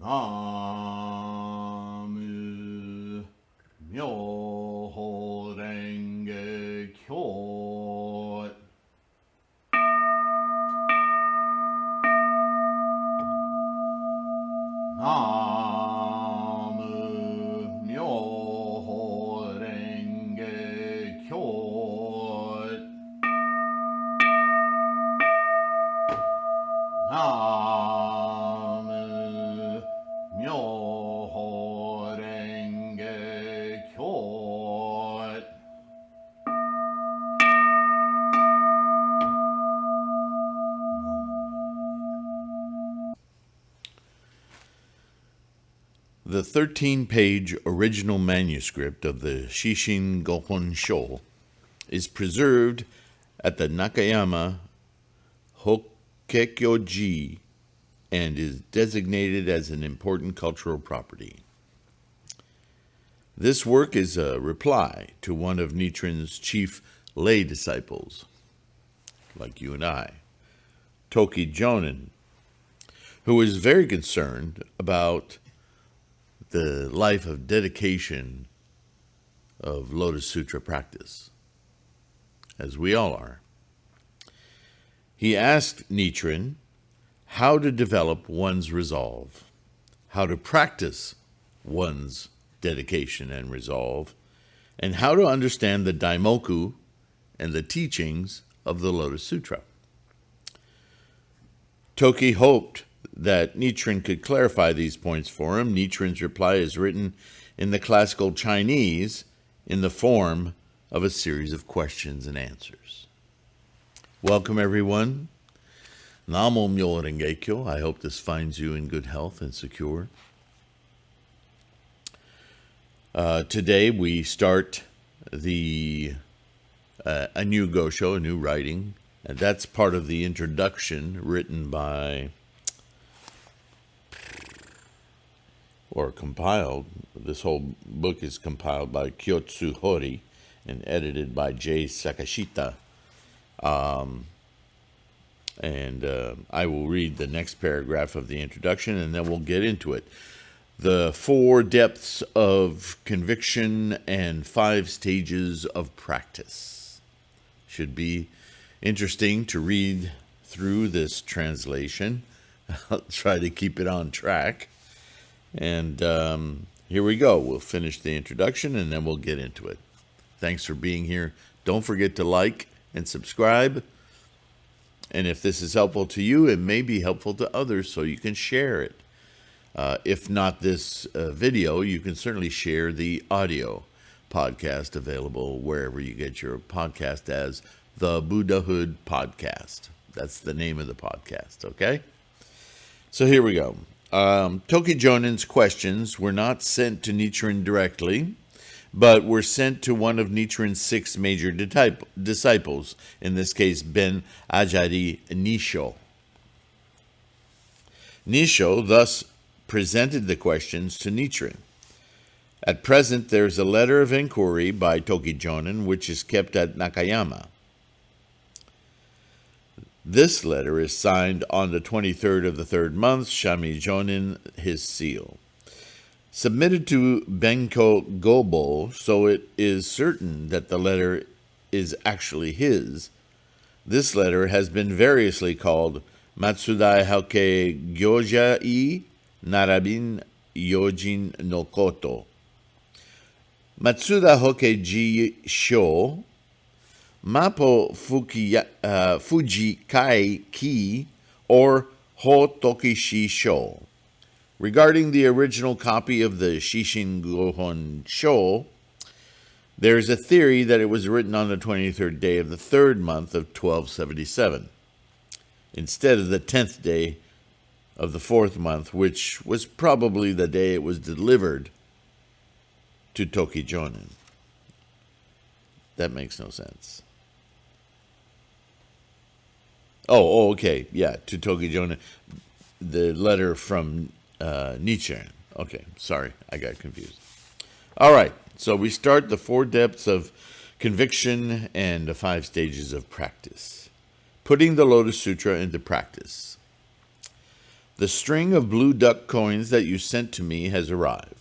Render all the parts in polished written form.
나무 묘호랭개교 나무 묘호랭개교 나무 묘호랭개교 The 13-page original manuscript of the Shishin Gohon Sho is preserved at the Nakayama Hokkekyo-ji and is designated as an important cultural property. This work is a reply to one of Nichiren's chief lay disciples, like you and I, Toki Jonin, who was very concerned about the life of dedication of Lotus Sutra practice, as we all are. He asked Nichiren how to develop one's resolve, how to practice one's dedication and resolve, and how to understand the Daimoku and the teachings of the Lotus Sutra. Toki hoped that Nichiren could clarify these points for him. Nichiren's reply is written in the classical Chinese in the form of a series of questions and answers. Welcome, everyone. Namo Myo Renge-kyo. I hope this finds you in good health and secure. Today we start a new Gosho, a new writing, and that's part of the introduction written by, or compiled. This whole book is compiled by Kyotsu Hori and edited by J. Sakashita. I will read the next paragraph of the introduction, and then we'll get into it. The 4 depths of conviction and 5 stages of practice. Should be interesting to read through this translation. I'll try to keep it on track. And here we go. We'll finish the introduction, and then we'll get into it. Thanks for being here. Don't forget to like and subscribe. And if this is helpful to you, it may be helpful to others, so you can share it. If not this video, you can certainly share the audio podcast available wherever you get your podcast as the Buddhahood Podcast. That's the name of the podcast, okay? So here we go. Toki Jonin's questions were not sent to Nichiren directly, but were sent to one of Nichiren's 6 major disciples, in this case Ben Ajari Nisho. Nisho thus presented the questions to Nichiren. At present, there is a letter of inquiry by Toki Jonin, which is kept at Nakayama. This letter is signed on the 23rd of the 3rd month, Shami Jonin, his seal. Submitted to Benko Gobo, so it is certain that the letter is actually his. This letter has been variously called Matsudai Hauke Gyoja-i Narabin Yojin no Koto, Matsuda Hoke Ji Sho, Mapo Fuji Kai Ki, or Ho Tokishi Sho. Regarding the original copy of the Shishin Gohon Sho, there is a theory that it was written on the 23rd day of the 3rd month of 1277, instead of the 10th day of the 4th month, which was probably the day it was delivered to Toki Jonin. That makes no sense. Oh, okay, yeah, to Toki Jonin. The letter from Nichiren. Okay, sorry, I got confused. All right, so we start the 4 depths of conviction and the 5 stages of practice. Putting the Lotus Sutra into practice. The string of blue duck coins that you sent to me has arrived.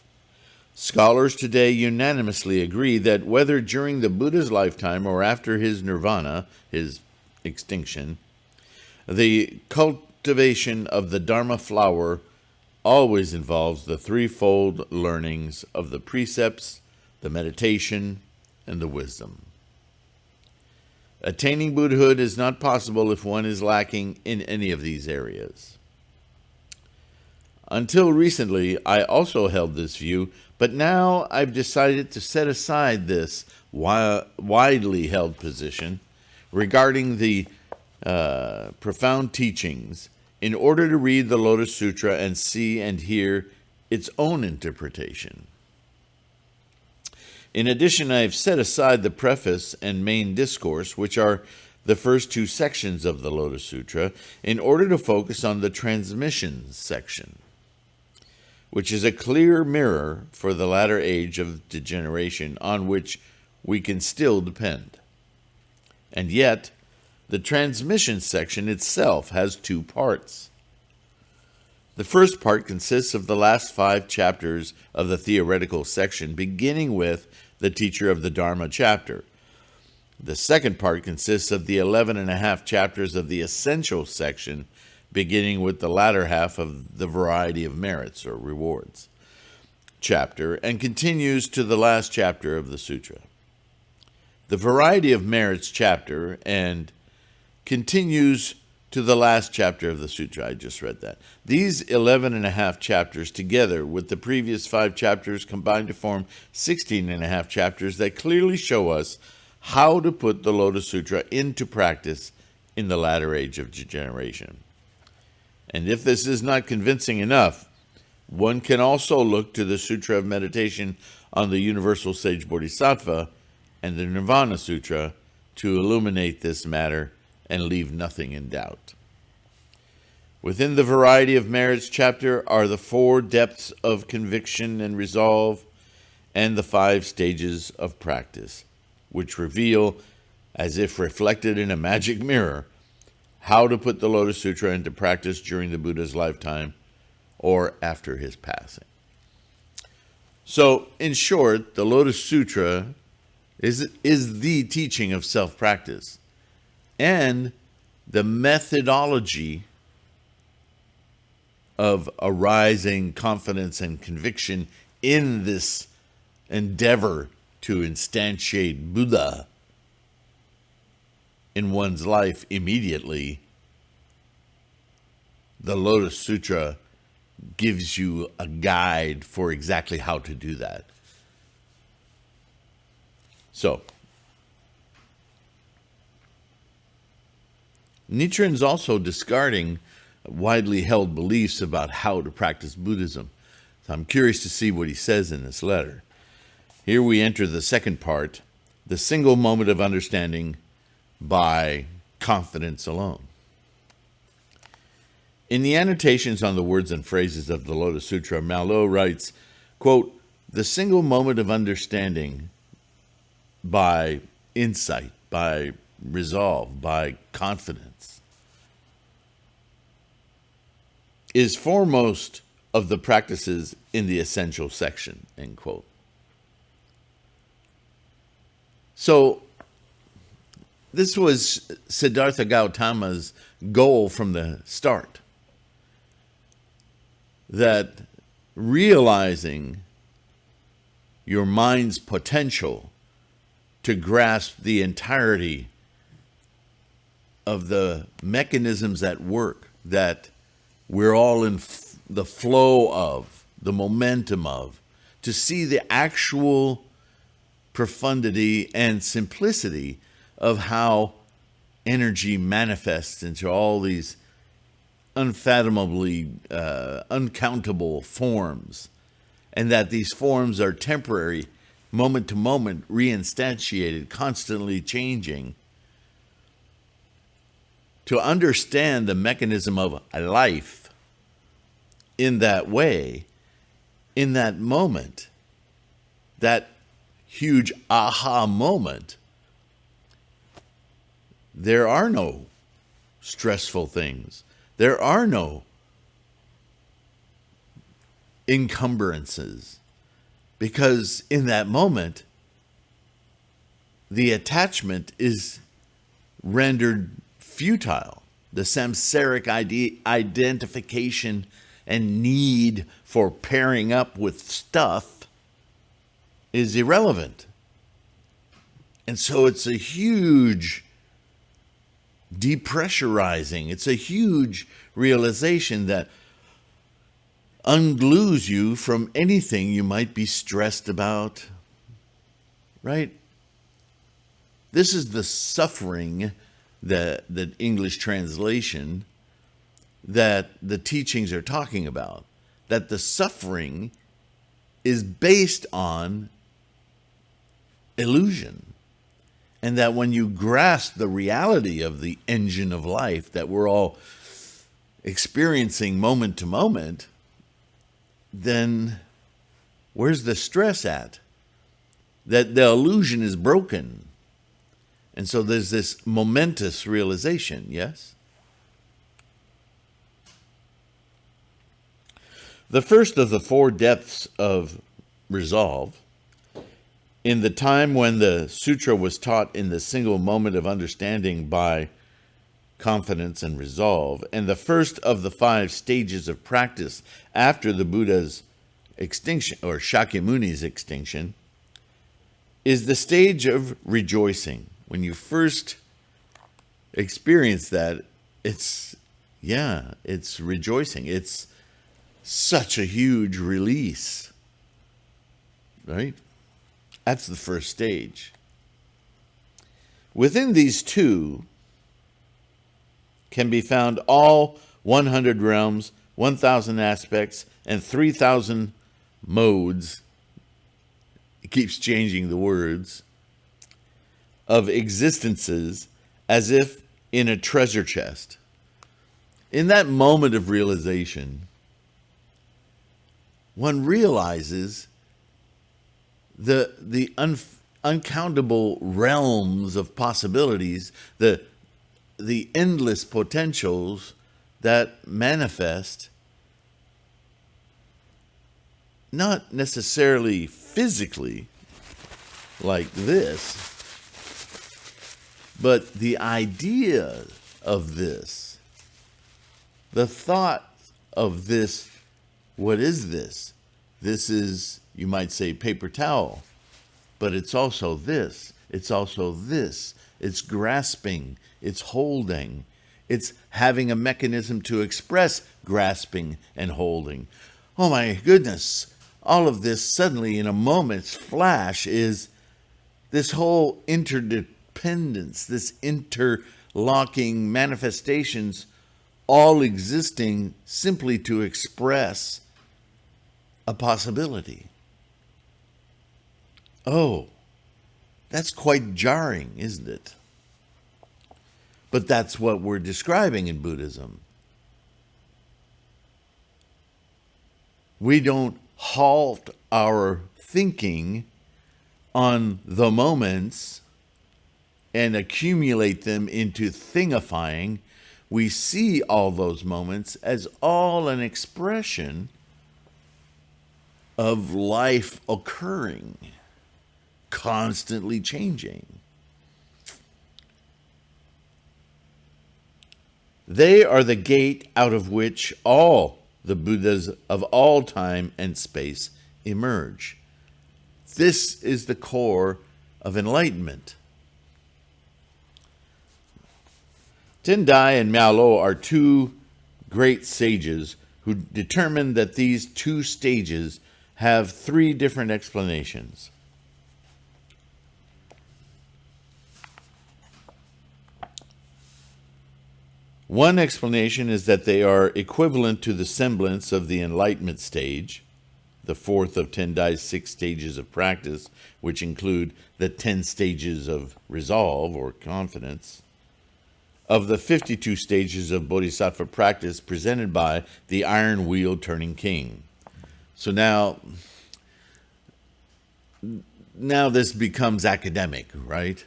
Scholars today unanimously agree that whether during the Buddha's lifetime or after his nirvana, his extinction, the cultivation of the Dharma flower always involves the threefold learnings of the precepts, the meditation, and the wisdom. Attaining Buddhahood is not possible if one is lacking in any of these areas. Until recently, I also held this view, but now I've decided to set aside this widely held position regarding the profound teachings in order to read the Lotus Sutra and see and hear its own interpretation. In addition, I have set aside the preface and main discourse, which are the first two sections of the Lotus Sutra, in order to focus on the transmissions section, which is a clear mirror for the latter age of degeneration on which we can still depend. And yet, the transmission section itself has two parts. The first part consists of the last 5 chapters of the theoretical section, beginning with the Teacher of the Dharma chapter. The second part consists of the 11.5 chapters of the essential section, beginning with the latter half of the variety of merits or rewards chapter, and continues to the last chapter of the sutra. The variety of merits chapter and continues to the last chapter of the sutra. I just read that. These 11.5 chapters, together with the previous 5 chapters, combine to form 16.5 chapters that clearly show us how to put the Lotus Sutra into practice in the latter age of degeneration. And if this is not convincing enough, one can also look to the Sutra of Meditation on the Universal Sage Bodhisattva and the Nirvana Sutra to illuminate this matter and leave nothing in doubt. Within the variety of merits chapter are the 4 depths of conviction and resolve and the 5 stages of practice, which reveal, as if reflected in a magic mirror, how to put the Lotus Sutra into practice during the Buddha's lifetime or after his passing. So, in short, the Lotus Sutra is the teaching of self-practice and the methodology of arising confidence and conviction in this endeavor to instantiate Buddha in one's life immediately. The Lotus Sutra gives you a guide for exactly how to do that. So, Nichiren's also discarding widely held beliefs about how to practice Buddhism. So I'm curious to see what he says in this letter. Here we enter the second part, the single moment of understanding by confidence alone. In the annotations on the words and phrases of the Lotus Sutra, Malo writes, quote, "The single moment of understanding by insight, by resolve, by confidence, is foremost of the practices in the essential section," end quote. So this was Siddhartha Gautama's goal from the start, that realizing your mind's potential to grasp the entirety of the mechanisms at work that we're all in the flow of, the momentum of, to see the actual profundity and simplicity of how energy manifests into all these unfathomably uncountable forms, and that these forms are temporary, moment to moment, reinstantiated, constantly changing. To understand the mechanism of a life in that way, in that moment, that huge aha moment, there are no stressful things. There are no encumbrances, because in that moment, the attachment is rendered futile. The samsaric identification and need for pairing up with stuff is irrelevant. And so it's a huge depressurizing. It's a huge realization that unglues you from anything you might be stressed about, right? This is the suffering, the English translation, that the teachings are talking about. That the suffering is based on illusion. And that when you grasp the reality of the engine of life that we're all experiencing moment to moment, then where's the stress at? That the illusion is broken. And so there's this momentous realization, yes? The first of the four depths of resolve, in the time when the sutra was taught in the single moment of understanding by confidence and resolve, and the first of the 5 stages of practice after the Buddha's extinction, or Shakyamuni's extinction, is the stage of rejoicing. When you first experience that, it's rejoicing. It's such a huge release, right? That's the first stage. Within these two can be found all 100 realms, 1,000 aspects, and 3,000 modes. It keeps changing the words of existences as if in a treasure chest. In that moment of realization, one realizes the uncountable realms of possibilities, the endless potentials that manifest, not necessarily physically like this, but the idea of this, the thought of this. What is this? This is, you might say, paper towel, but it's also this. It's also this. It's grasping. It's holding. It's having a mechanism to express grasping and holding. Oh my goodness. All of this suddenly in a moment's flash is this whole interdependence, this interlocking manifestations, all existing simply to express a possibility. Oh, that's quite jarring, isn't it? But that's what we're describing in Buddhism. We don't halt our thinking on the moments and accumulate them into thingifying. We see all those moments as all an expression of life occurring, constantly changing. They are the gate out of which all the Buddhas of all time and space emerge. This is the core of enlightenment. Tendai and Miao are two great sages who determined that these two stages have 3 different explanations. One explanation is that they are equivalent to the semblance of the enlightenment stage, the 4th of Tendai's 6 stages of practice, which include the 10 stages of resolve or confidence, of the 52 stages of bodhisattva practice presented by the iron wheel turning king. So now this becomes academic, right?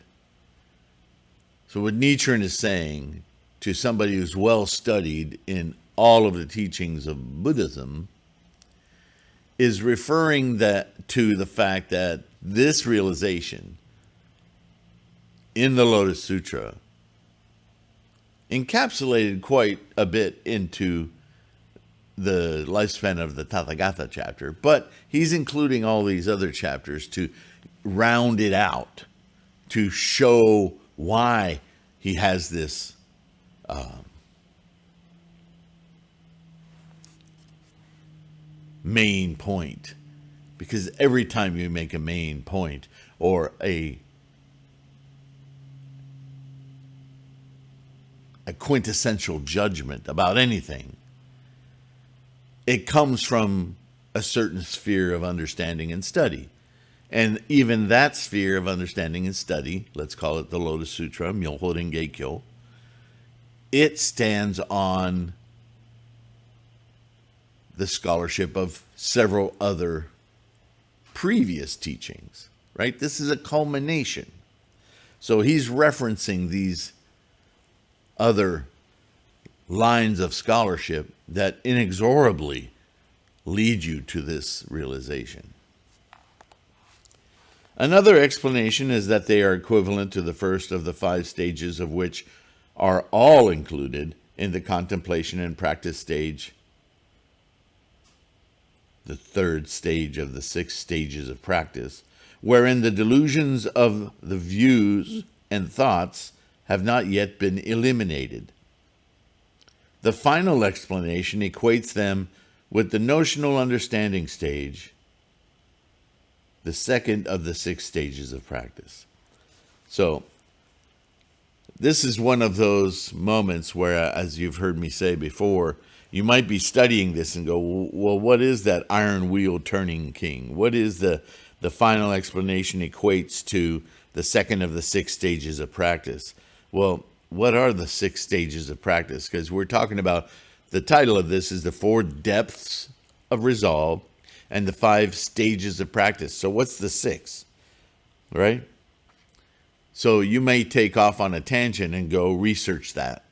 So what Nichiren is saying to somebody who's well studied in all of the teachings of Buddhism is referring to the fact that this realization in the Lotus Sutra encapsulated quite a bit into the lifespan of the Tathagata chapter, but he's including all these other chapters to round it out, to show why he has this main point. Because every time you make a main point or a quintessential judgment about anything, it comes from a certain sphere of understanding and study. And even that sphere of understanding and study, let's call it the Lotus Sutra, Myoho Renge Kyo, it stands on the scholarship of several other previous teachings, right? This is a culmination. So he's referencing these other lines of scholarship that inexorably lead you to this realization. Another explanation is that they are equivalent to the first of the 5 stages, of which are all included in the contemplation and practice stage, the 3rd stage of the 6 stages of practice, wherein the delusions of the views and thoughts have not yet been eliminated. The final explanation equates them with the notional understanding stage, the 2nd of the 6 stages of practice. So, this is one of those moments where, as you've heard me say before, you might be studying this and go, well, what is that iron wheel turning king? What is the final explanation equates to the 2nd of the 6 stages of practice? Well, what are the 6 stages of practice? Because we're talking about, the title of this is the 4 depths of resolve and the 5 stages of practice. So what's the 6, right? So you may take off on a tangent and go research that.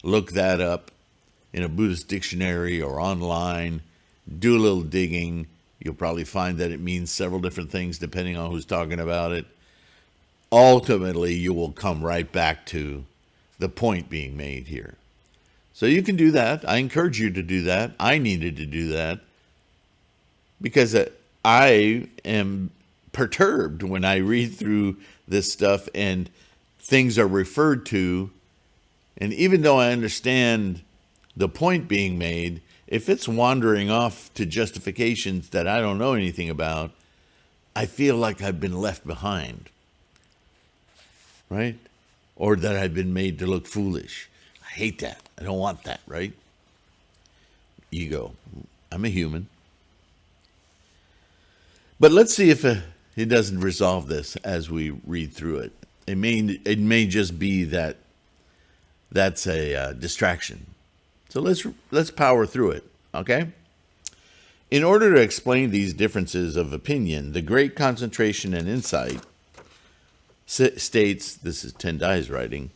Look that up in a Buddhist dictionary or online. Do a little digging. You'll probably find that it means several different things depending on who's talking about it. Ultimately, you will come right back to the point being made here. So you can do that. I encourage you to do that. I needed to do that because I am perturbed when I read through this stuff and things are referred to. And even though I understand the point being made, if it's wandering off to justifications that I don't know anything about, I feel like I've been left behind, right? Or that I've been made to look foolish. I hate that. I don't want that, right? Ego. I'm a human. But let's see if it doesn't resolve this as we read through it. It may just be that that's a distraction. So let's power through it, okay? In order to explain these differences of opinion, the Great Concentration and Insight states, this is Tendai's writing,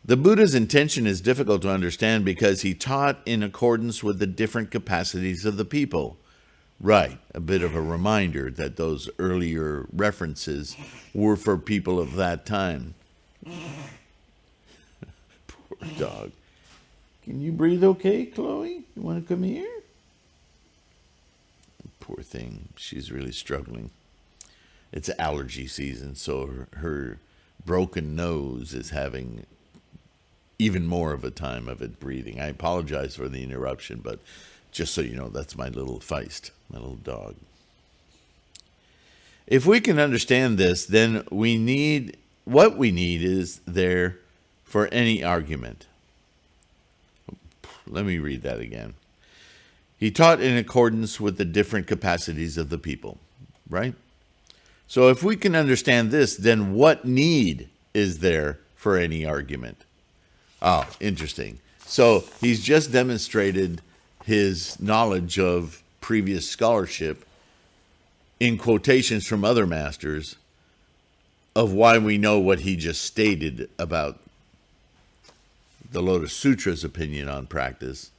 the Buddha's intention is difficult to understand because he taught in accordance with the different capacities of the people. Right, a bit of a reminder that those earlier references were for people of that time. Poor dog. Can you breathe okay, Chloe? You want to come here? Poor thing. She's really struggling. It's allergy season, so her broken nose is having even more of a time of it breathing. I apologize for the interruption, but just so you know, that's my little Feist, my little dog. If we can understand this, then what we need is there for any argument. Let me read that again. He taught in accordance with the different capacities of the people, right? So if we can understand this, then what need is there for any argument? Oh, interesting. So he's just demonstrated his knowledge of previous scholarship in quotations from other masters of why we know what he just stated about the Lotus Sutra's opinion on practice.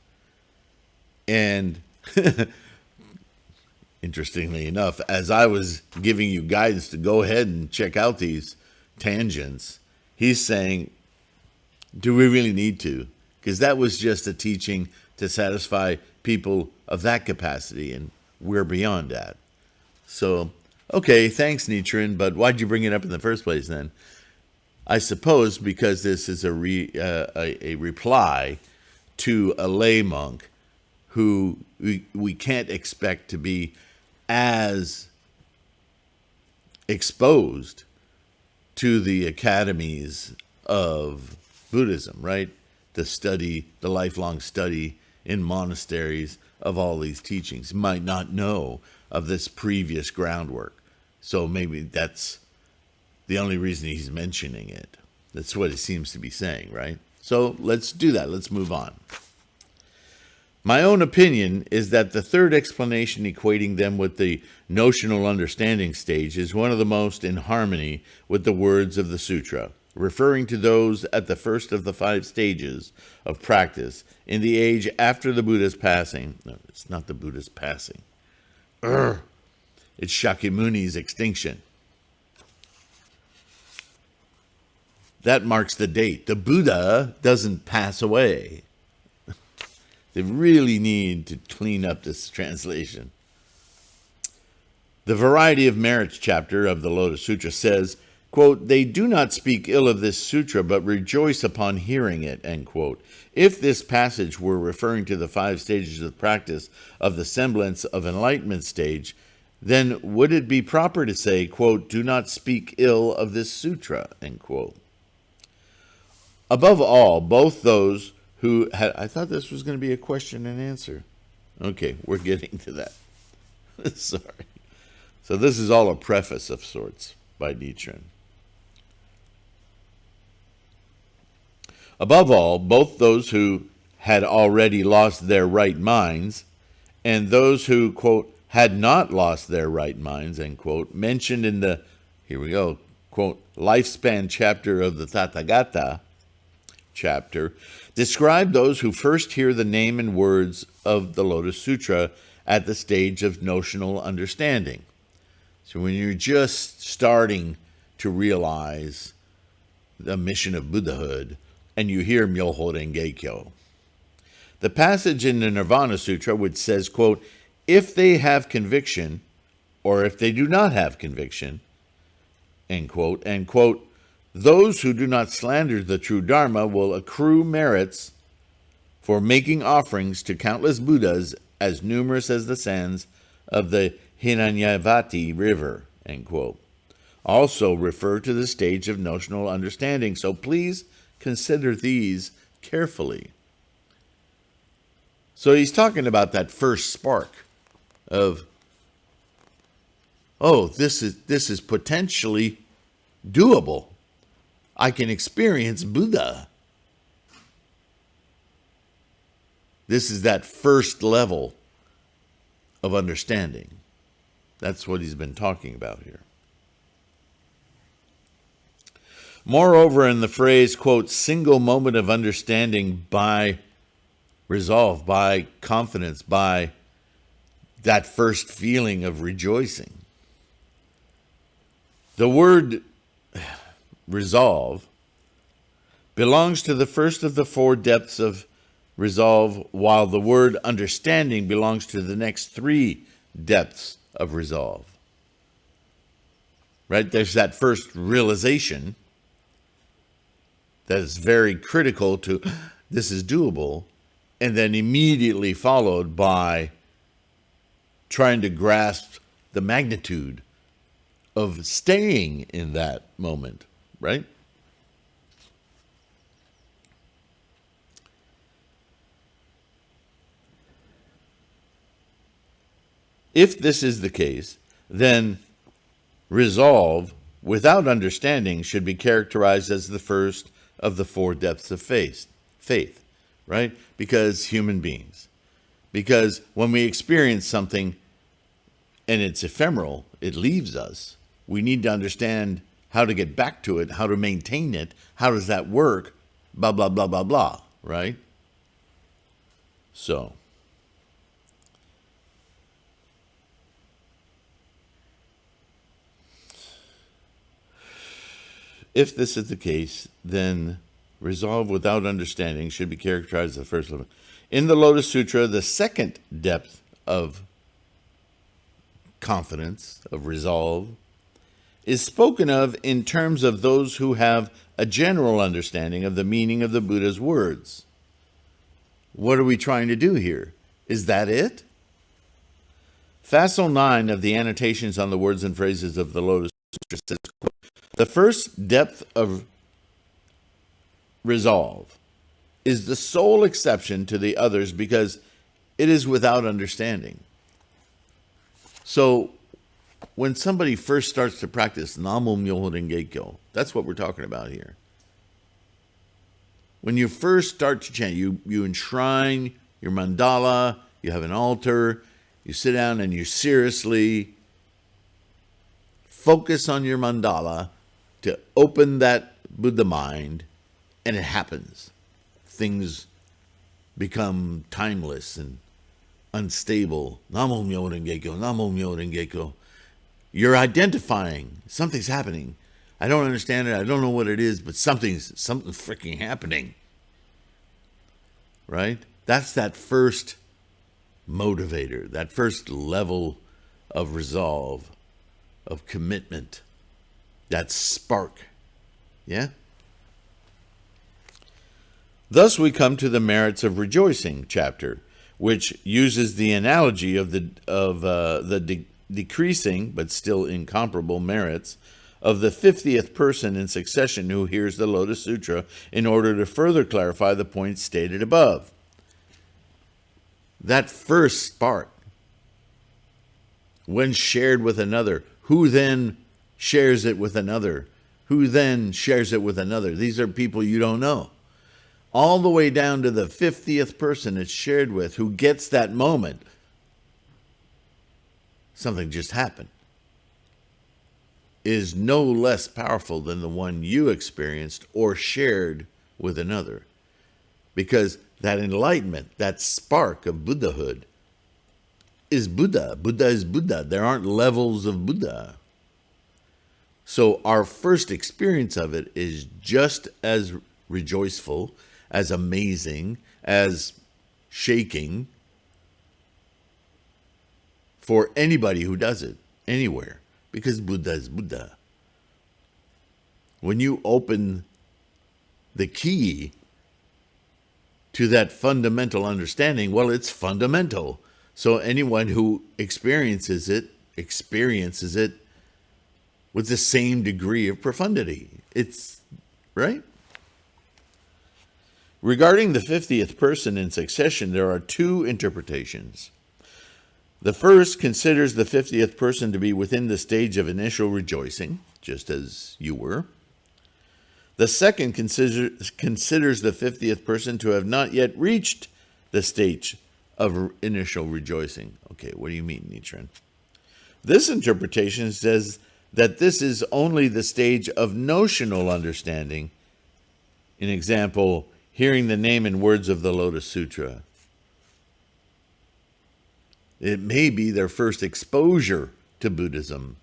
And interestingly enough, as I was giving you guidance to go ahead and check out these tangents, he's saying, do we really need to? Because that was just a teaching to satisfy people of that capacity, and we're beyond that. So, okay, thanks, Nichiren, but why'd you bring it up in the first place then? I suppose because this is a reply to a lay monk who we can't expect to be as exposed to the academies of Buddhism, right? The lifelong study in monasteries of all these teachings. Might not know of this previous groundwork. So maybe that's the only reason he's mentioning it. That's what he seems to be saying, right? So let's do that. Let's move on. My own opinion is that the third explanation equating them with the notional understanding stage is one of the most in harmony with the words of the sutra, referring to those at the first of the 5 stages of practice in the age after the Buddha's passing. No, it's not the Buddha's passing. It's Shakyamuni's extinction. That marks the date. The Buddha doesn't pass away. They really need to clean up this translation. The Variety of Merits chapter of the Lotus Sutra says, quote, they do not speak ill of this sutra, but rejoice upon hearing it, end quote. If this passage were referring to the 5 stages of practice of the semblance of enlightenment stage, then would it be proper to say, quote, do not speak ill of this sutra, end quote. Above all, both those who had, I thought this was going to be a question and answer. Okay, we're getting to that. Sorry. So this is all a preface of sorts by Nichiren. Above all, both those who had already lost their right minds and those who, quote, had not lost their right minds, end quote, mentioned in the, here we go, quote, lifespan chapter of the Tathagata chapter, describe those who first hear the name and words of the Lotus Sutra at the stage of notional understanding. So when you're just starting to realize the mission of Buddhahood and you hear Myoho Renge Kyo. The passage in the Nirvana Sutra which says, quote, if they have conviction or if they do not have conviction, end quote, and quote, those who do not slander the true Dharma will accrue merits for making offerings to countless Buddhas as numerous as the sands of the Hinanyavati River, end quote. Also refer to the stage of notional understanding, so please consider these carefully. So he's talking about that first spark of, oh, this is potentially doable. I can experience Buddha. This is that first level of understanding. That's what he's been talking about here. Moreover, in the phrase, quote, single moment of understanding by resolve, by confidence, by that first feeling of rejoicing. The word resolve belongs to the first of the 4 depths of resolve, while the word understanding belongs to the next 3 depths of resolve. Right? There's that first realization that is very critical to this is doable, and then immediately followed by trying to grasp the magnitude of staying in that moment. Right? If this is the case, then resolve without understanding should be characterized as the first of the 4 depths of faith, right? Because human beings. Because when we experience something and it's ephemeral, it leaves us, we need to understand how to get back to it, how to maintain it, how does that work, blah, blah, blah, blah, blah, right? So, If this is the case, then resolve without understanding should be characterized as the first level. In the Lotus Sutra, the second depth of confidence, of resolve, is spoken of in terms of those who have a general understanding of the meaning of the Buddha's words. What are we trying to do here? Is that it? Facile 9 of the annotations on the words and phrases of the Lotus Sutra says, quote, the first depth of resolve is the sole exception to the others because it is without understanding. So when somebody first starts to practice Namo Myoho Renge Kyo, that's what we're talking about here. When you first start to chant, you enshrine your mandala, you have an altar, you sit down and you seriously focus on your mandala to open that Buddha mind, and it happens. Things become timeless and unstable. Namo Myoho Renge Kyo, Namo Myoho Renge Kyo. You're identifying something's happening. I don't understand it. I don't know what it is, but something's freaking happening. Right? That's that first motivator, that first level of resolve, of commitment, that spark. Yeah? Thus we come to the merits of rejoicing chapter, which uses the analogy of the decreasing but still incomparable merits of the 50th person in succession who hears the Lotus Sutra in order to further clarify the points stated above. That first spark, when shared with another, who then shares it with another? Who then shares it with another? These are people you don't know. All the way down to the 50th person it's shared with, who gets that moment. Something just happened. Is no less powerful than the one you experienced or shared with another. Because that enlightenment, that spark of Buddhahood, is Buddha. Buddha is Buddha. There aren't levels of Buddha. So our first experience of it is just as rejoiceful, as amazing, as shaking for anybody who does it, anywhere. Because Buddha is Buddha. When you open the key to that fundamental understanding, well, it's fundamental. So anyone who experiences it with the same degree of profundity. It's, right? Regarding the 50th person in succession, there are two interpretations. The first considers the 50th person to be within the stage of initial rejoicing, just as you were. The second considers the 50th person to have not yet reached the stage of initial rejoicing. Okay, what do you mean, Nichiren? This interpretation says that this is only the stage of notional understanding. An example, hearing the name and words of the Lotus Sutra. It may be their first exposure to Buddhism.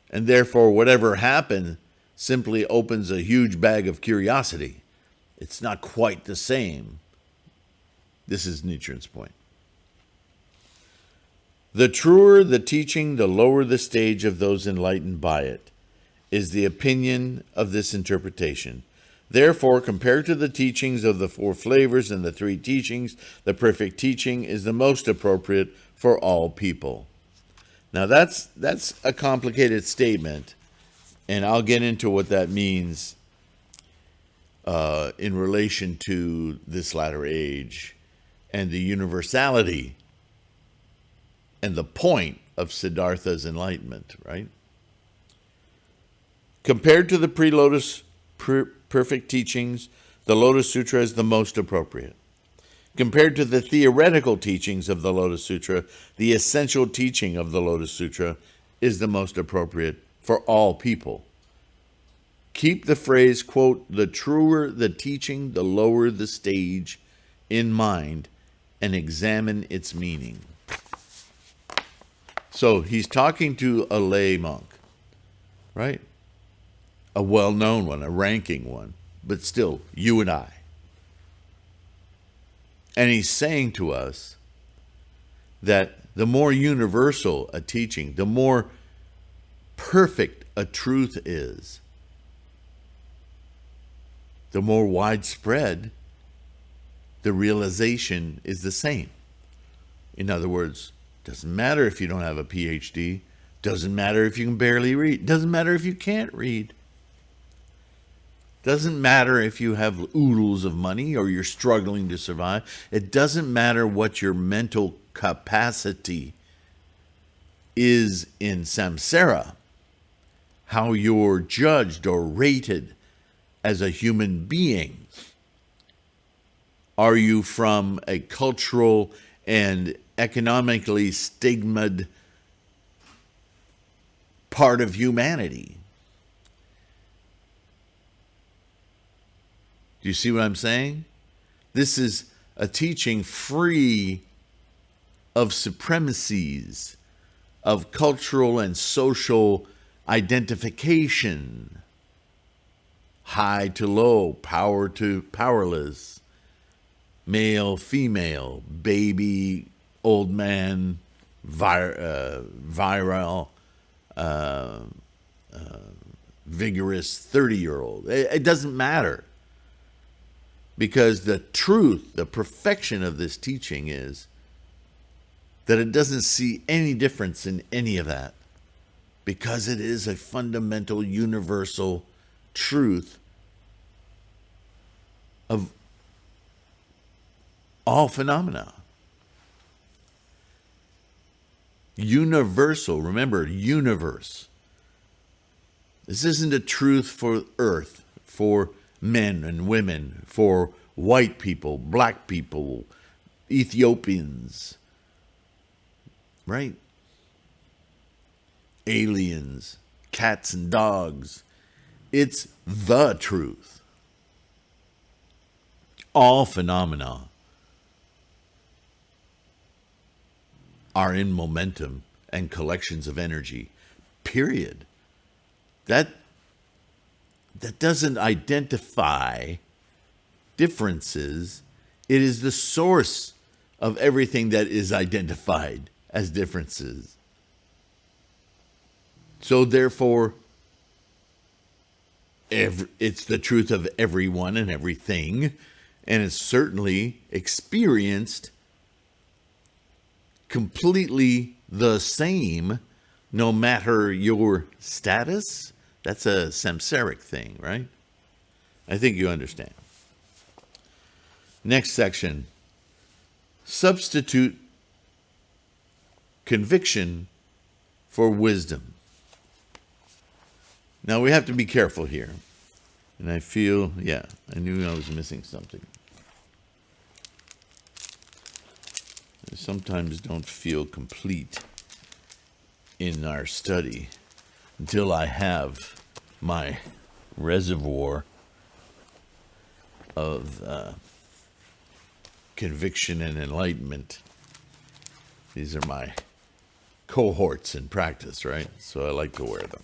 And therefore, whatever happened simply opens a huge bag of curiosity. It's not quite the same. This is Nichiren's point. The truer the teaching, the lower the stage of those enlightened by it, is the opinion of this interpretation. Therefore, compared to the teachings of the four flavors and the three teachings, the perfect teaching is the most appropriate for all people. Now that's a complicated statement, and I'll get into what that means in relation to this latter age and the universality and the point of Siddhartha's enlightenment, right? Compared to the pre-Lotus perfect teachings, the Lotus Sutra is the most appropriate. Compared to the theoretical teachings of the Lotus Sutra, the essential teaching of the Lotus Sutra is the most appropriate for all people. Keep the phrase, quote, the truer the teaching, the lower the stage, in mind, and examine its meaning. So he's talking to a lay monk, right? a well-known one, a ranking one, but still you and I. And he's saying to us that the more universal a teaching, the more perfect a truth is, the more widespread the realization is the same. In other words, doesn't matter if you don't have a PhD, doesn't matter if you can barely read, doesn't matter if you can't read, doesn't matter if you have oodles of money or you're struggling to survive. It doesn't matter what your mental capacity is in samsara, how you're judged or rated as a human being. Are you from a cultural and economically stigmatized part of humanity? Do you see what I'm saying? This is a teaching free of supremacies, of cultural and social identification, high to low, power to powerless, male, female, baby, old man, virile, vigorous 30-year-old. It doesn't matter. Because the truth, the perfection of this teaching is that it doesn't see any difference in any of that. Because it is a fundamental, universal truth of all phenomena. Universal, remember, universe. This isn't a truth for earth, for men and women, for white people, black people, Ethiopians, right? Aliens, cats and dogs. It's the truth. All phenomena are in momentum and collections of energy, period. That doesn't identify differences. It is the source of everything that is identified as differences. So therefore, it's the truth of everyone and everything, and it's certainly experienced completely the same, no matter your status. That's a samsaric thing, right? I think you understand. Next section. Substitute conviction for wisdom. Now we have to be careful here. And I feel, I knew I was missing something. I sometimes don't feel complete in our study until I have my reservoir of conviction and enlightenment. These are my cohorts in practice, right? So I like to wear them.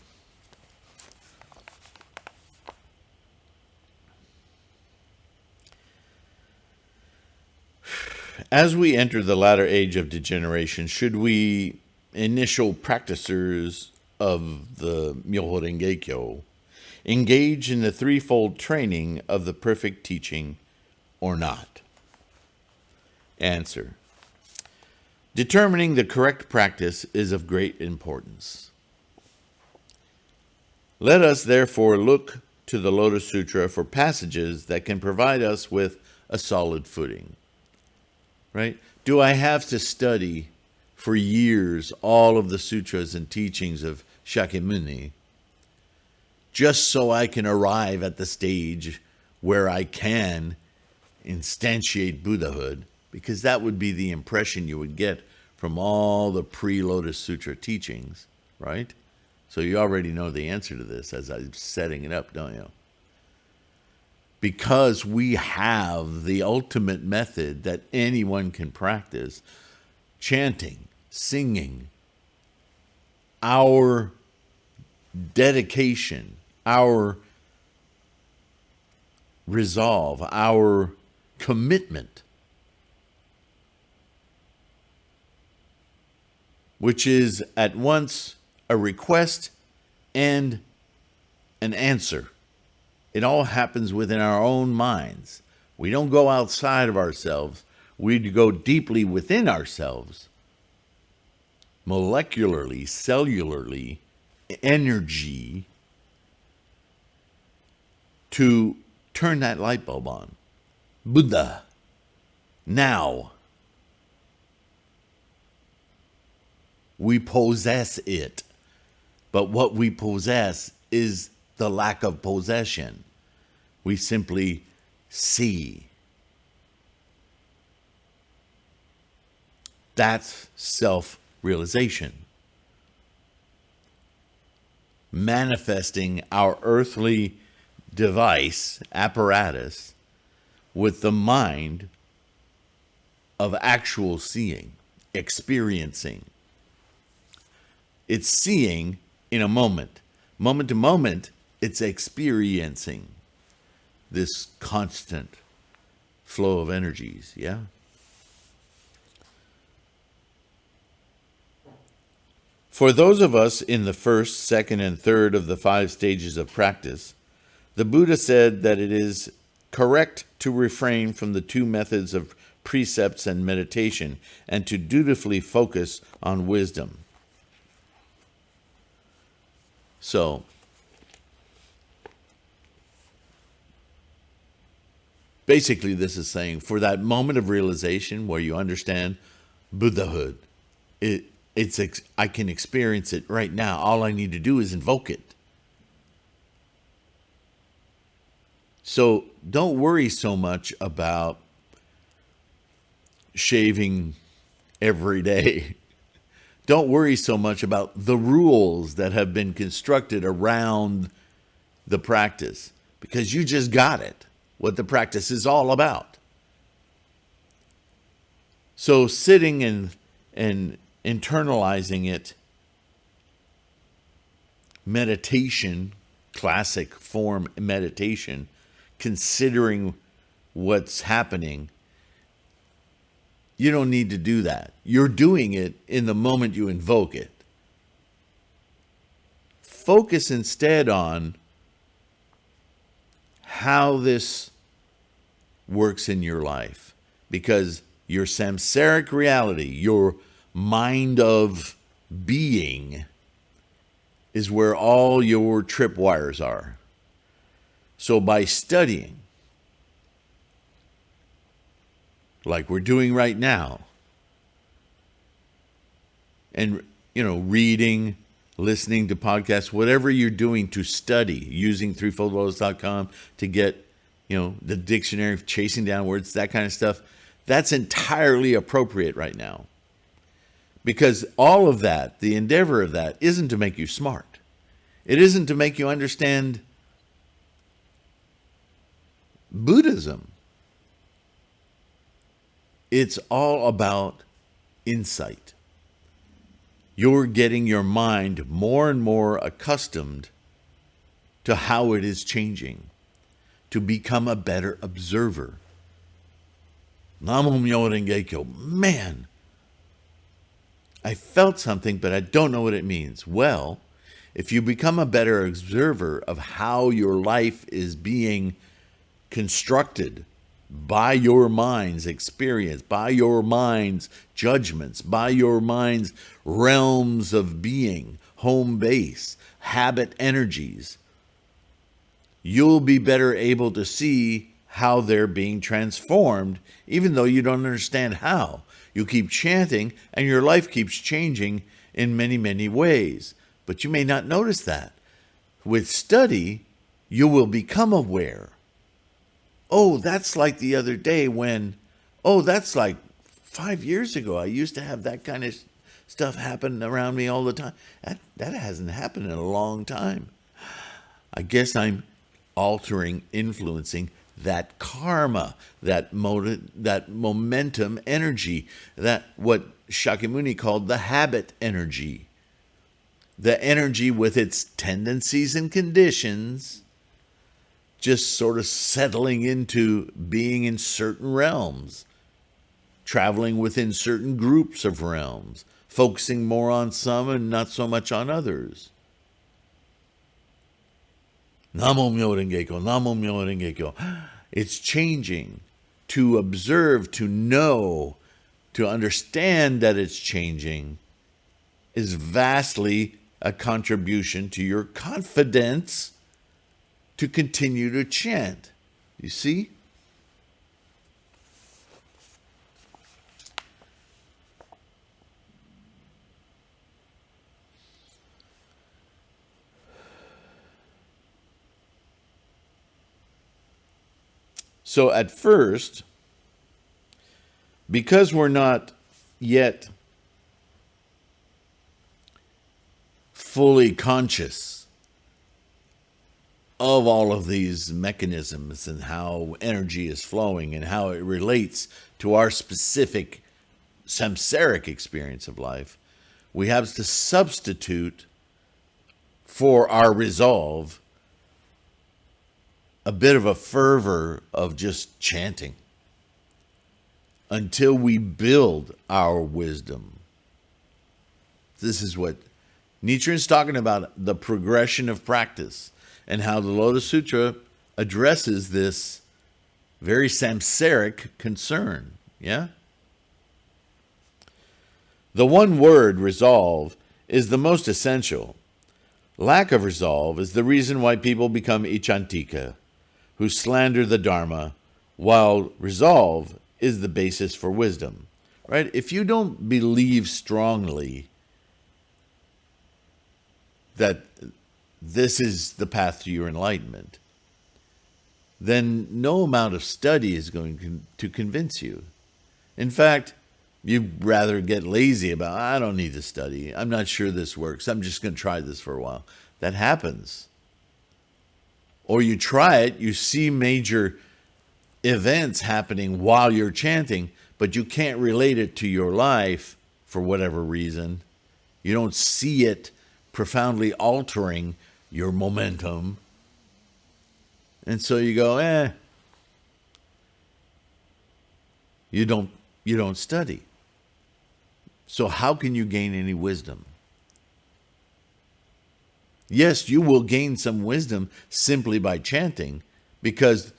As we enter the latter age of degeneration, should we, initial practicers of the Myoho Renge-kyo, engage in the threefold training of the perfect teaching or not? Answer. Determining the correct practice is of great importance. Let us therefore look to the Lotus Sutra for passages that can provide us with a solid footing. Right? Do I have to study for years all of the sutras and teachings of Shakyamuni just so I can arrive at the stage where I can instantiate Buddhahood? Because that would be the impression you would get from all the pre-Lotus Sutra teachings, right? So you already know the answer to this as I'm setting it up, don't you? Because we have the ultimate method that anyone can practice, chanting, singing, our dedication, our resolve, our commitment, which is at once a request and an answer. It all happens within our own minds. We don't go outside of ourselves. We go deeply within ourselves, molecularly, cellularly, energy, to turn that light bulb on. Buddha, now. We possess it. But what we possess is the lack of possession. We simply see. That's self-realization. Manifesting our earthly device, apparatus, with the mind of actual seeing, experiencing. It's seeing in a moment. Moment to moment, it's experiencing this constant flow of energies, yeah? For those of us in the first, second, and third of the 5 stages of practice, the Buddha said that it is correct to refrain from the 2 methods of precepts and meditation and to dutifully focus on wisdom. So, basically this is saying for that moment of realization where you understand Buddhahood, I can experience it right now. All I need to do is invoke it. So don't worry so much about shaving every day. Don't worry so much about the rules that have been constructed around the practice, because you just got it, what the practice is all about. So sitting and internalizing it, meditation, classic form meditation, considering what's happening, you don't need to do that. You're doing it in the moment you invoke it. Focus instead on how this works in your life, because your samsaric reality, your mind of being, is where all your tripwires are. So by studying, like we're doing right now, and reading, listening to podcasts, whatever you're doing to study, using threefoldlotus.com to get the dictionary, chasing down words, that kind of stuff, that's entirely appropriate right now. Because all of that, the endeavor of that, isn't to make you smart. It isn't to make you understand Buddhism. It's all about insight. You're getting your mind more and more accustomed to how it is changing, to become a better observer. Namo Myo Renge Kyo. Man, I felt something, but I don't know what it means. Well, if you become a better observer of how your life is being constructed by your mind's experience, by your mind's judgments, by your mind's realms of being, home base, habit energies, you'll be better able to see how they're being transformed, even though you don't understand how. You keep chanting, and your life keeps changing in many, many ways. But you may not notice that. With study, you will become aware. Oh, that's like the other day when, that's like 5 years ago. I used to have that kind of stuff happen around me all the time. That hasn't happened in a long time. I guess I'm altering, influencing that karma, that momentum energy, that what Shakyamuni called the habit energy. the energy with its tendencies and conditions just sort of settling into being in certain realms, traveling within certain groups of realms, focusing more on some and not so much on others. Namo Myo Renge Kyo, Namo Myo Renge Kyo. It's changing. To observe, to know, to understand that it's changing is vastly a contribution to your confidence to continue to chant. You see? So at first, because we're not yet fully conscious of all of these mechanisms and how energy is flowing and how it relates to our specific samsaric experience of life, we have to substitute for our resolve a bit of a fervor of just chanting until we build our wisdom. This is what Nichiren's talking about, the progression of practice, and how the Lotus Sutra addresses this very samsaric concern. Yeah? The one word, resolve, is the most essential. Lack of resolve is the reason why people become ichantika, who slander the Dharma, while resolve is the basis for wisdom. Right? If you don't believe strongly that this is the path to your enlightenment, then no amount of study is going to convince you. In fact, you'd rather get lazy about, I don't need to study. I'm not sure this works. I'm just going to try this for a while. That happens. Or you try it, you see major events happening while you're chanting, but you can't relate it to your life for whatever reason. You don't see it profoundly altering your momentum. And so you go, you don't study. So how can you gain any wisdom? Yes, you will gain some wisdom simply by chanting, because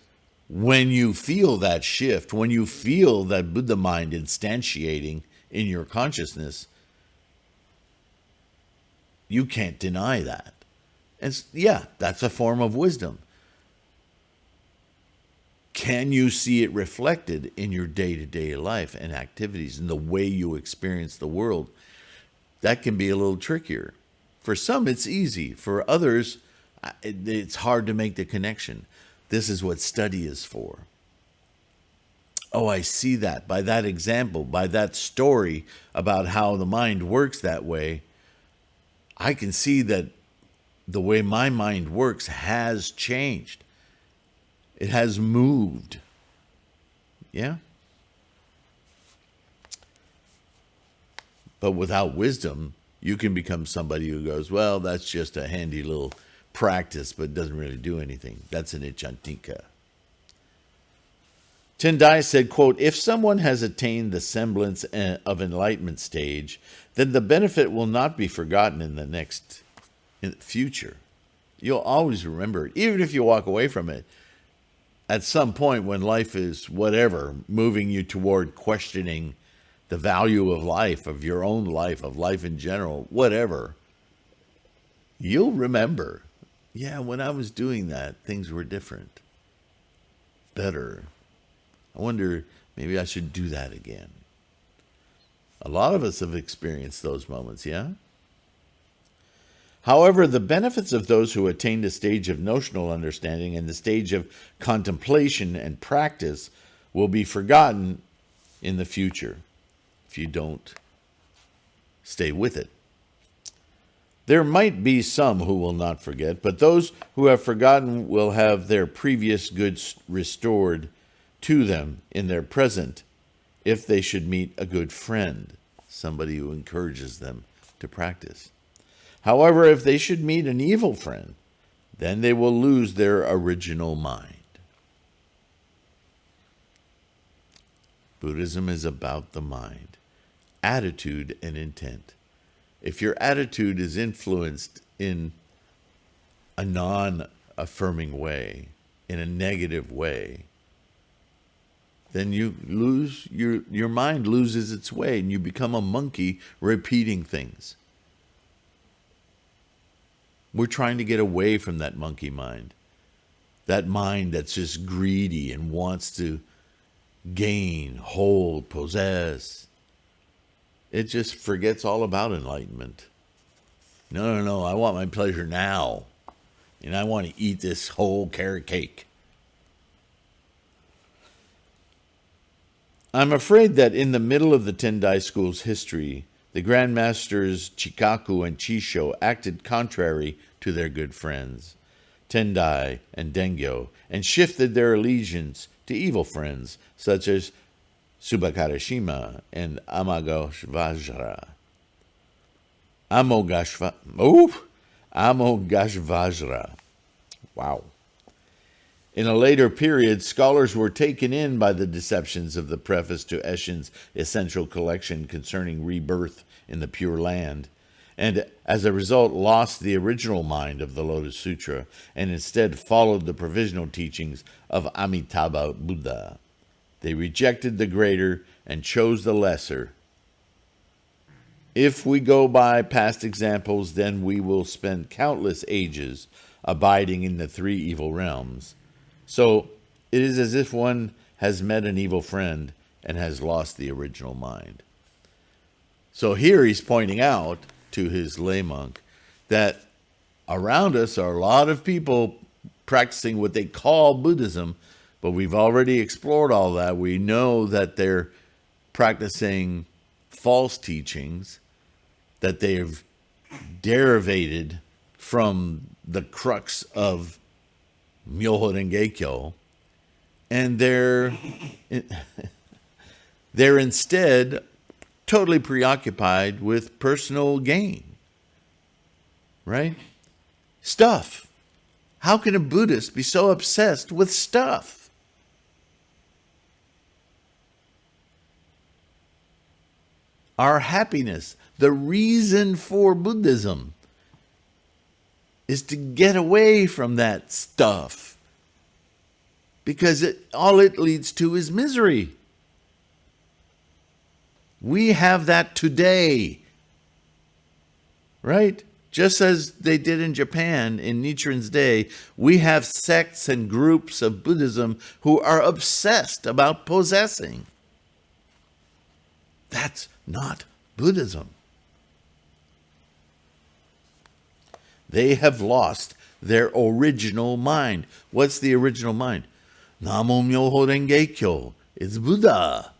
when you feel that shift, when you feel that Buddha mind instantiating in your consciousness, you can't deny that. And yeah, that's a form of wisdom. Can you see it reflected in your day-to-day life and activities and the way you experience the world? That can be a little trickier. For some, it's easy. For others, it's hard to make the connection. This is what study is for. Oh, I see that. By that example, by that story about how the mind works that way, I can see that the way my mind works has changed. It has moved. Yeah? But without wisdom, you can become somebody who goes, well, that's just a handy little practice, but it doesn't really do anything. That's an ichantika. Tendai said, quote, if someone has attained the semblance of enlightenment stage, then the benefit will not be forgotten in the future. You'll always remember it, even if you walk away from it. At some point when life is whatever, moving you toward questioning the value of life, of your own life, of life in general, whatever, you'll remember, yeah, when I was doing that, things were different, better. I wonder, maybe I should do that again. A lot of us have experienced those moments, yeah? However, the benefits of those who attain the stage of notional understanding and the stage of contemplation and practice will be forgotten in the future if you don't stay with it. There might be some who will not forget, but those who have forgotten will have their previous goods restored to them in their present if they should meet a good friend, somebody who encourages them to practice. However, if they should meet an evil friend, then they will lose their original mind. Buddhism is about the mind, attitude, and intent. If your attitude is influenced in a non-affirming way, in a negative way, then you lose your mind loses its way and you become a monkey repeating things. We're trying to get away from that monkey mind. That mind that's just greedy and wants to gain, hold, possess. It just forgets all about enlightenment. No, I want my pleasure now. And I want to eat this whole carrot cake. I'm afraid that in the middle of the Tendai school's history, the Grandmasters Chikaku and Chisho acted contrary to their good friends, Tendai and Dengyo, and shifted their allegiance to evil friends such as Subakarashima and Amogashvajra. Amogashvajra. Wow. In a later period, scholars were taken in by the deceptions of the preface to Eshin's essential collection concerning rebirth in the Pure Land, and as a result lost the original mind of the Lotus Sutra, and instead followed the provisional teachings of Amitabha Buddha. They rejected the greater and chose the lesser. If we go by past examples, then we will spend countless ages abiding in the three evil realms. So it is as if one has met an evil friend and has lost the original mind. So here he's pointing out to his lay monk that around us are a lot of people practicing what they call Buddhism, but we've already explored all that. We know that they're practicing false teachings, that they've derivated from the crux of Myoho Renge-kyo, and they're instead totally preoccupied with personal gain, right? Stuff. How can a Buddhist be so obsessed with stuff? Our happiness, the reason for Buddhism, is to get away from that stuff, because all it leads to is misery. We have that today, right? Just as they did in Japan in Nichiren's day, we have sects and groups of Buddhism who are obsessed about possessing. That's not Buddhism. They have lost their original mind. What's the original mind? Namo Myoho Renge Kyo. It's Buddha.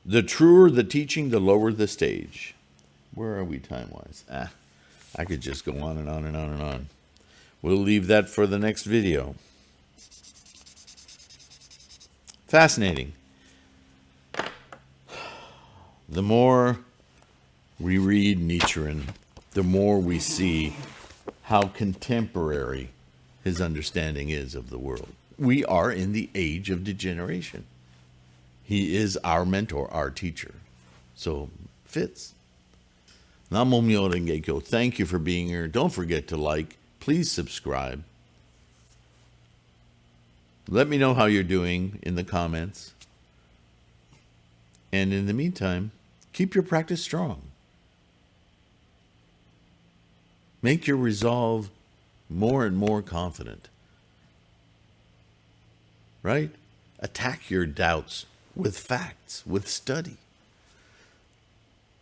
The truer the teaching, the lower the stage. Where are we time-wise? I could just go on and on and on and on. We'll leave that for the next video. Fascinating. The more we read Nichiren, the more we see how contemporary his understanding is of the world. We are in the age of degeneration. He is our mentor, our teacher. So, fits. Namo Myoho Renge Kyo. Thank you for being here. Don't forget to like. Please subscribe. Let me know how you're doing in the comments. And in the meantime, keep your practice strong. Make your resolve more and more confident. Right? Attack your doubts with facts, with study.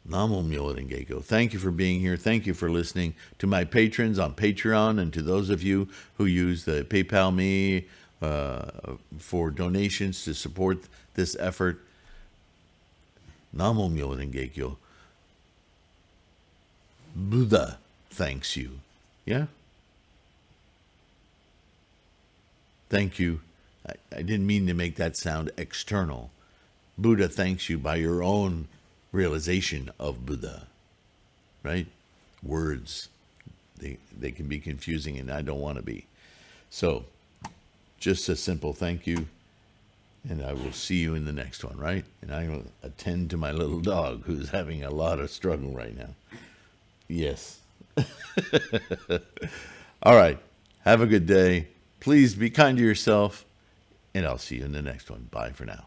Namo Myoho Renge Kyo. Thank you for being here. Thank you for listening. To my patrons on Patreon and to those of you who use the PayPal me for donations to support this effort. Namo Myoho Renge Kyo. Buddha thanks you. Yeah? Thank you. I didn't mean to make that sound external. Buddha thanks you by your own realization of Buddha, right? Words, they can be confusing, and I don't want to be. So, just a simple thank you, and I will see you in the next one, right? And I will attend to my little dog who's having a lot of struggle right now. Yes. All right. Have a good day. Please be kind to yourself, and I'll see you in the next one. Bye for now.